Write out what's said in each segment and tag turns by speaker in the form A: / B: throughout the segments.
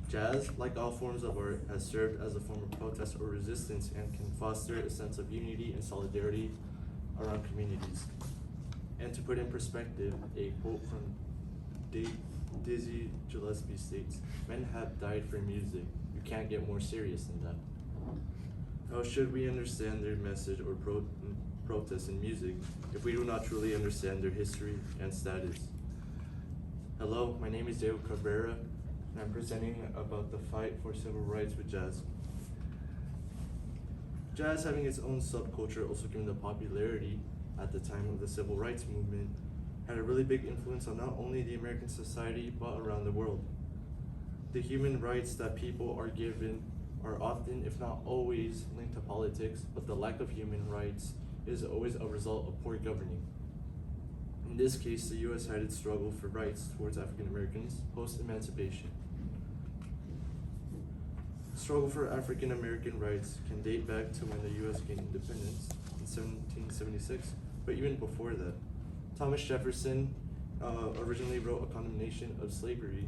A: Jazz, like all forms of art, has served as a form of protest or resistance and can foster a sense of unity and solidarity around communities. And to put in perspective, a quote from Dizzy Gillespie states, "Men have died for music. You can't get more serious than that." How should we understand their message or protest in music if we do not truly understand their history and status? Hello, my name is Diego Cabrera, and I'm presenting about the fight for civil rights with jazz. Jazz, having its own subculture, also given the popularity at the time of the civil rights movement, had a really big influence on not only the American society but around the world. The human rights that people are given are often, if not always, linked to politics, but the lack of human rights is always a result of poor governing. In this case, the US had its struggle for rights towards African Americans post-emancipation. The struggle for African American rights can date back to when the US gained independence in 1776, but even before that. Thomas Jefferson originally wrote a condemnation of slavery,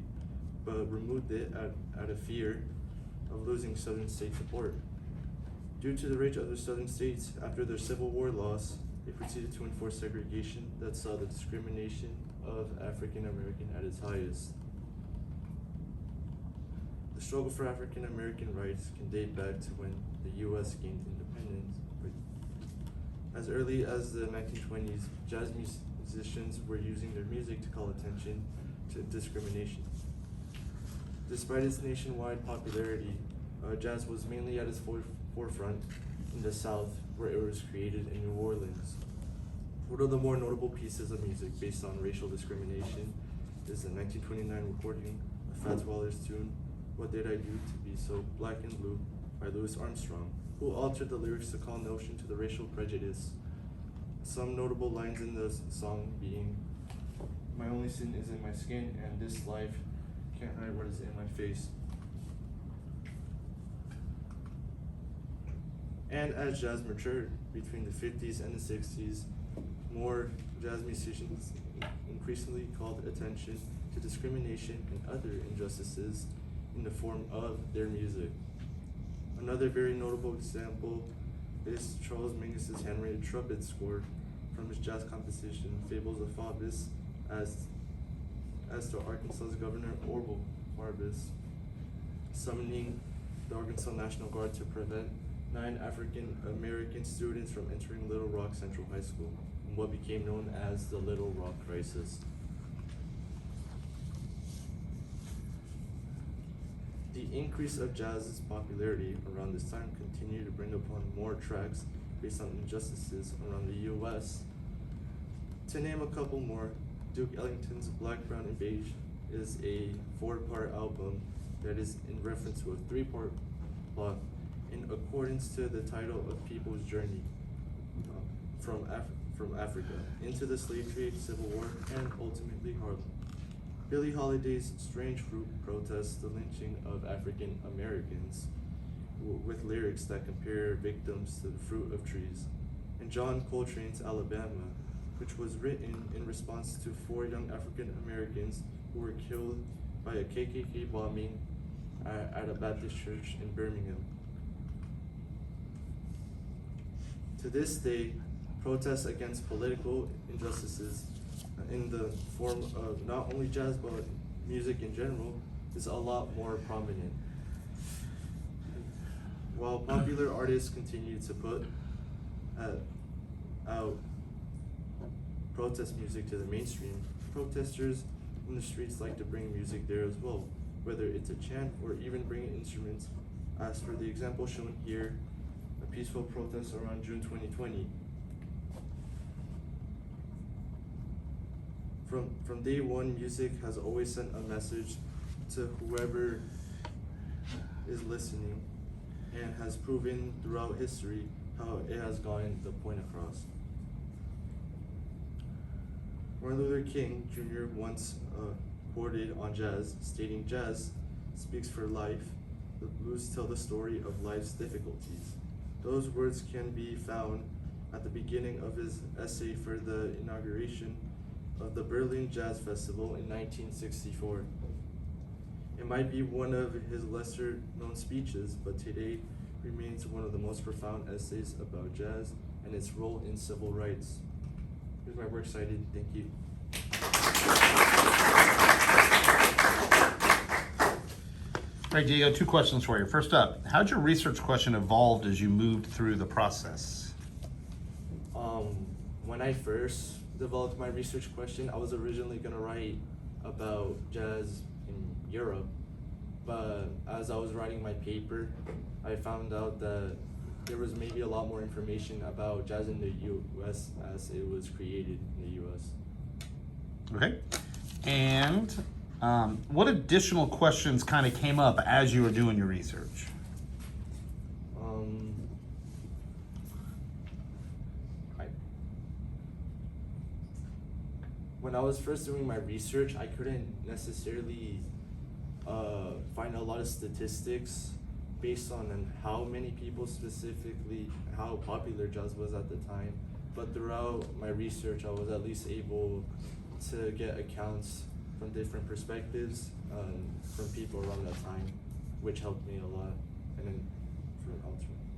A: but removed it out of fear of losing Southern state support. Due to the rage of the Southern states after their Civil War loss, they proceeded to enforce segregation that saw the discrimination of African American at its highest. The struggle for African American rights can date back to when the US gained independence. As early as the 1920s, jazz musicians were using their music to call attention to discrimination. Despite its nationwide popularity, jazz was mainly at its forefront in the South, where it was created in New Orleans. One of the more notable pieces of music based on racial discrimination is the 1929 recording of Fats Waller's tune, "What Did I Do to Be So Black and Blue" by Louis Armstrong, who altered the lyrics to call notion to the racial prejudice. Some notable lines in the song being, "My only sin is in my skin, and this life can't hide what is in my face." And as jazz matured between the 50s and the 60s, more jazz musicians increasingly called attention to discrimination and other injustices in the form of their music. Another very notable example is Charles Mingus's handwritten trumpet score from his jazz composition Fables of Faubus as to Arkansas's Governor Orval Faubus, summoning the Arkansas National Guard to prevent 9 African American students from entering Little Rock Central High School, in what became known as the Little Rock Crisis. The increase of jazz's popularity around this time continued to bring upon more tracks based on injustices around the US. To name a couple more, Duke Ellington's Black, Brown, and Beige is a 4-part album that is in reference to a 3-part plot in accordance to the title of People's Journey from Africa into the slave trade, Civil War, and ultimately Harlem. Billie Holiday's Strange Fruit protests the lynching of African Americans with lyrics that compare victims to the fruit of trees. And John Coltrane's Alabama, which was written in response to 4 young African Americans who were killed by a KKK bombing at a Baptist church in Birmingham. To this day, protests against political injustices in the form of not only jazz but music in general is a lot more prominent. While popular artists continue to put out protest music to the mainstream, protesters in the streets like to bring music there as well, whether it's a chant or even bringing instruments, as for the example shown here, a peaceful protest around June 2020. From day one, music has always sent a message to whoever is listening, and has proven throughout history how it has gotten the point across. Martin Luther King Jr. once quoted on jazz, stating, "Jazz speaks for life. The blues tell the story of life's difficulties." Those words can be found at the beginning of his essay for the inauguration of the Berlin Jazz Festival in 1964. It might be one of his lesser known speeches, but today remains one of the most profound essays about jazz and its role in civil rights. Here's my works cited. Thank you.
B: All right, Diego, 2 questions for you. First up, how'd your research question evolved as you moved through the process?
A: When I first developed my research question, I was originally gonna write about jazz in Europe, but as I was writing my paper, I found out that there was maybe a lot more information about jazz in the US as it was created in the US.
B: Okay. And what additional questions kind of came up as you were doing your research?
A: When I was first doing my research, I couldn't necessarily find a lot of statistics based on how many people specifically, how popular jazz was at the time. But throughout my research, I was at least able to get accounts from different perspectives from people around that time, which helped me a lot. And then for alternate.